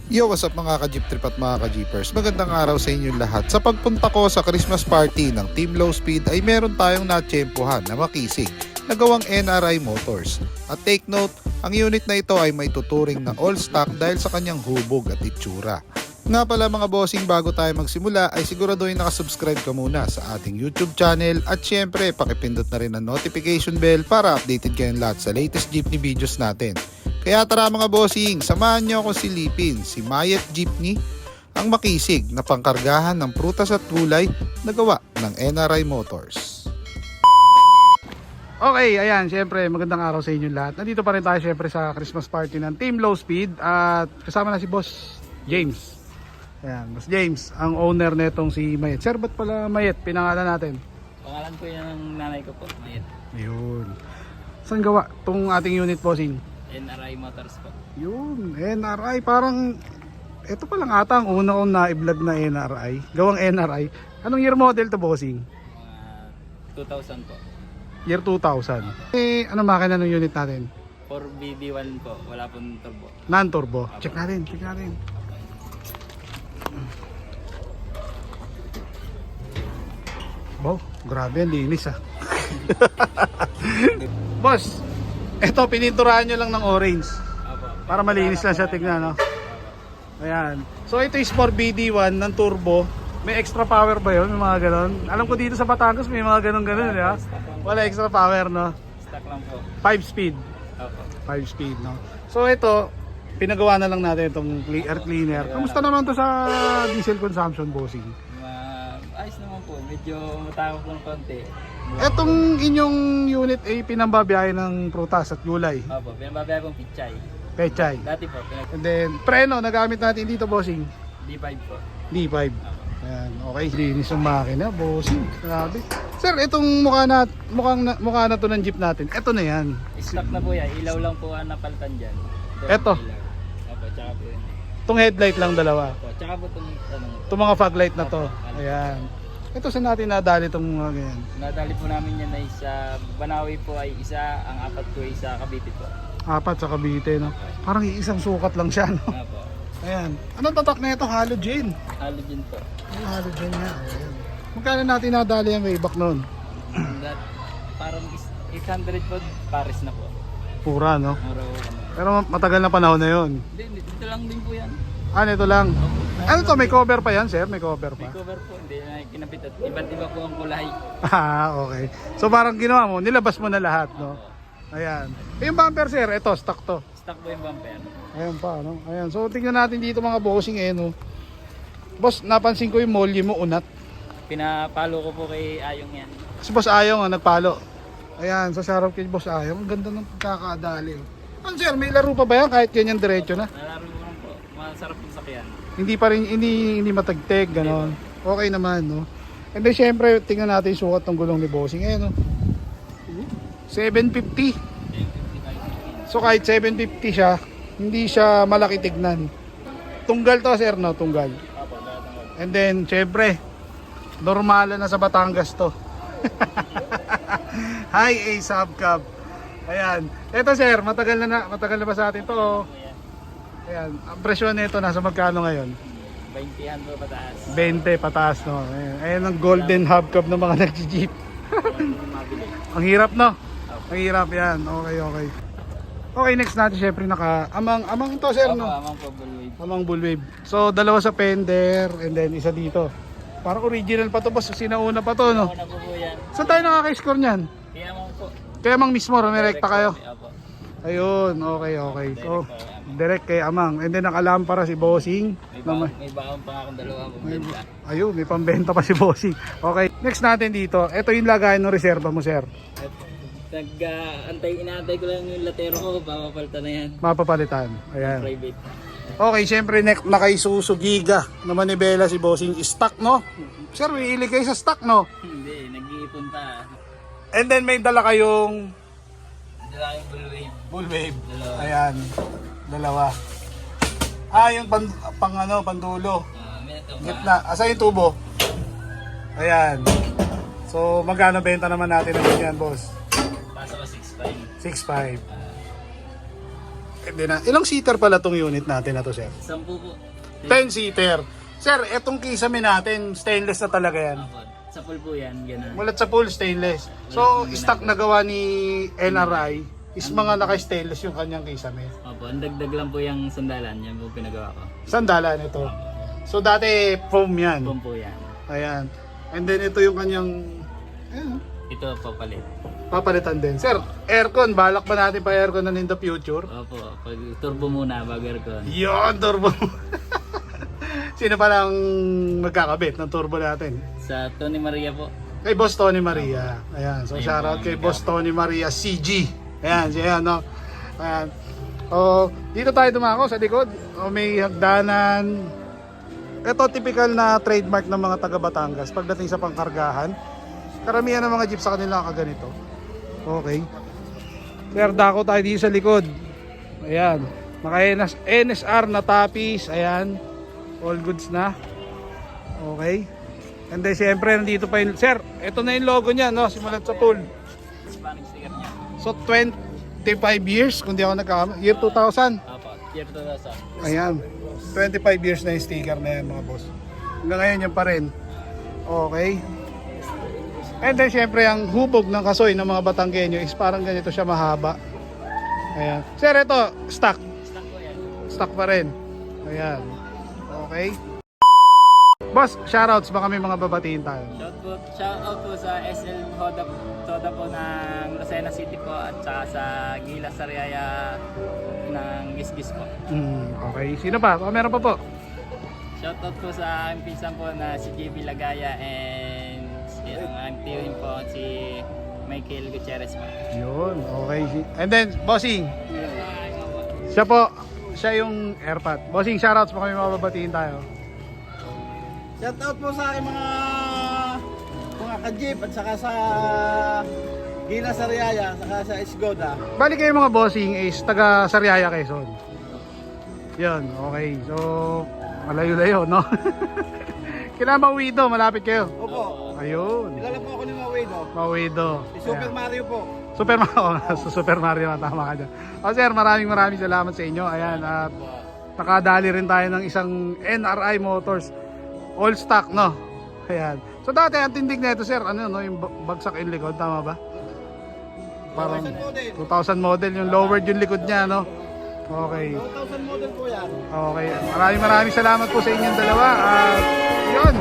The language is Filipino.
Yo, what's up mga ka-jeep trip at mga ka-jeepers? Magandang araw sa inyong lahat. Sa pagpunta ko sa Christmas party ng Team Low Speed ay meron tayong natsyempohan na makisig na gawang NRI Motors. At take note, ang unit na ito ay may tuturing na all stock dahil sa kanyang hubog at itsura. Nga pala mga bossing, bago tayo magsimula ay siguraduhin nakasubscribe ka muna sa ating YouTube channel at syempre pakipindot na rin ang notification bell para updated kayong lahat sa latest jeepney videos natin. Kaya tara mga bossing, samahan nyo akong silipin si Mayet Jeepney, ang makisig na pangkargahan ng prutas at gulay na gawa ng NRI Motors. Okay, ayan, syempre magandang araw sa inyo lahat. Nandito pa rin tayo syempre sa Christmas party ng Team Low Speed at kasama na si Boss James. Ayan, Boss James, ang owner netong si Mayet. Sir, ba't pala Mayet? Pinangalan natin. Pangalan ko yan ng nanay ko po, Mayet. Ayun. Saan gawa itong ating unit bossing? NRI Motors po. Yun, NRI. Parang, ito pa lang ata ang una kong na-vlog na NRI. Gawang NRI. Anong year model to bossing? 2000 po. Year 2000. Ano makina ng unit natin? 4BD1 po, wala pong turbo. Non-turbo. Check natin, check natin. Wow, grabe, ang linis ah. Boss, eto pininturahan nyo lang ng orange Apo. para malinis lang siya tignan, no? Ayan. So ito is 4BD1 ng turbo. May extra power ba yun? May mga ganon? Alam ko dito sa Batangas may mga ganon-ganon, di ba? Wala extra power, no? Stock lang po. 5 speed. Apo. 5 speed, no? So ito, pinagawa na lang natin itong air cleaner. Kamusta naman to sa diesel consumption, bossing? Ayos naman po, medyo matako po ng konti. Etong inyong unit ay pinambabiyahe ng prutas at gulay. Apo, pinababaya pong pichay. Pechay. Dati po, And then, preno, nagamit natin dito, bossing. D5 po. D5. Ayan, okay. Linis yung makina, bossing. Grabe. Sir, itong mukha na to ng jeep natin. Ito na yan. Stock na po yan, ilaw lang po ang napalitan dyan. Eto. Ilaw. Apo, tsaka po yun. Itong headlight lang dalawa. Apo, tsaka po itong Itong mga fog light na to. Ayan. Ito sa natin nadali itong mga ganyan. nadali po namin yan ay sa Banawi po ay isa, ang apat po ay sa Cavite po. 4 sa Cavite, no? Parang isang sukat lang siya, no? Apo. Ayan. Anong tatak na ito? Halogen. Halogen po. Halogen nga. Ayan. Magkano natin nadali ang way back noon? That, parang 800 po, Paris na po. Pura, no? Mura po kami. Pero matagal na panahon na yun. Hindi, dito lang din po yan. Ito lang. Ano to? May cover pa yan, sir? May cover May pa? cover po, hindi na kinapit at iba't iba po ang kulay. Okay. So parang ginawa mo, nilabas mo na lahat, no? Ayan. Yung bumper, sir, ito, stock to. Stock po yung bumper. Ayan pa, no? Ayan. So tingnan natin dito mga bossing, no? Boss, napansin ko yung molly mo, unat. Pinapalo ko po kay Ayong yan. Si Boss Ayong, nagpalo. Ayan, sa sarap kay Boss Ayong. Ang ganda ng pagkakadali. Ano, sir, may laro pa ba yan kahit ganyan diretso na? Nalaro ko lang po, masarap yung sakyan. Hindi pa rin, hindi matagteg, gano'n. Okay naman, no? And then, syempre, tingnan natin yung sukat ng gulong ni Bossing. Ayan, no? 750. So, kahit 750 siya, hindi siya malaki tignan. Tunggal to, sir, no? Tunggal. Apo, datang. And then, syempre, normal na sa Batangas to. Hi, A Subcab. Ayan. Ito, sir, matagal na ba sa atin to? Oh. Ayan, ang presyo nito nasa magkano ngayon? 20 po pataas. 20 pataas, no. Ayan ang golden hubcap ng mga nag-jeep. Mabili. Ang hirap, no? Ang hirap yan. Okay. Okay, next natin syempre amang to, sir, Apo, no? amang po bullwave. Amang bullwave. So, dalawa sa fender and then isa dito. Parang original pa to, boss. Sinauna pa to, no? Una po po yan. Saan tayo nakaka-score niyan? Kaya amang po. Kaya mang mismo, rumirekta kayo. Apo. Ayun, okay. So, direct kay Amang. And then nakalampara si Bossing. May baon pa akong dalawa po. Benta. Ayun, may pambenta pa si Bossing. Okay, next natin dito. Ito yung lagayan ng reserva mo, sir. Inaantay ko lang yung latero ko, papapalitan na yan. Mapapalitan. Ayan. Private. Okay, syempre next naka-Isuzu Giga na manibela si Bossing. Stock, no? Sir, may ilig kayo sa stock, no? Hindi, nag-iipon pa. And then may dala kayong Dala yung bullwave. bullwave. Dalawa. Ayan. Dalawa. Yung pandulo. May ito pa. Gitna. Asa yung tubo? Ayan. So, magkano benta naman natin ng ganyan, boss? Pasok ko 6.5. 6.5. Hindi na. Ilang seater pala tong unit natin na to, sir? 10 po. 10 seater. Sir, etong kisame natin, stainless na talaga yan. Opo. Sa pool po yan, gano'n. Mulat sa pool, stainless. So, stock na gawa ni NRI is mga naka-stainless yung kanyang kisame. Opo, ang dagdag lang po yung sandalan, yan po pinagawa ko. Sandalan ito. So, dati foam yan. Foam po yan. Ayan. And then, ito yung kanyang Ito po palit. papalitan din. Sir, aircon. Balak ba natin pa aircon na in the future? Opo, pag turbo muna bago aircon. Yun, turbo. Sino pa lang magkakabit ng turbo natin? Sa Tony Maria po. Kay Boss Tony Maria. Ayan. So, Ayun shoutout po, kay ang Boss Tony Maria CG. Ayan, siya, no? Ayan. O, dito tayo dumako sa likod. O, may hagdanan. Ito, typical na trademark ng mga taga Batangas pagdating sa pangkargahan. Karamihan ng mga jeep sa kanila kaganito. Okay. Sir, dako tayo dito sa likod. Ayan. Naka NSR na tapis. Ayan. All goods na. Okay. And then, siyempre, nandito pa yung... Sir, ito na yung logo niya, no? Simulat sa pool. Hispanic sticker niya. So 25 years kung di ako nagkamali. Year 2000. Opo, year 2000. Ayan. 25 years na yung sticker na yan mga boss. Hanggang ngayon yan pa rin. Okay. And then syempre ang hubog ng kasoy ng mga Batanggenyo is parang ganito siya mahaba. Ayan. Sir, ito stock. Stock po yan. Stock pa rin. Ayan. Okay. Boss, shoutouts baka may mga babatiin tayo. Shout out po sa SL Toda po ng Lucena City po at saka sa Gilas Sariaya ng Gisgis po. Okay. Sino pa? O, meron pa po. Shout out po sa aking pinsan po na si JB Lagaya and ang aking tiyuhin po si Michael Gutierrez po. Yun. Okay. And then, bossing. Siya po. Siya yung airpot. Bossing, shoutouts baka may mga babatiin tayo. Shoutout po sa aking mga ka-jeep at saka sa Gina Sariaya, saka sa Isgoda. Bali kayo mga bossing is taga Sariaya, Quezon. Yun, okay. So, malayo-layo, no? Kailangan Mawido, malapit kayo. Opo. Ayun. Kilala po ako ni Mawido. Mawido. Si Super Mario po. Super Mario. Sa Super Mario, tama ka dyan. O sir, maraming salamat sa inyo. Ayan, at nakadali rin tayo ng isang NRI Motors. All stock, no? Ayan. So dati, ang tindig na ito, sir, ano, no? Yung bagsak yung likod, tama ba? Parang 2000 model, yung lowered yung likod niya, no? Okay. 2000 model po yan. Okay. Maraming salamat po sa inyong dalawa. At yun.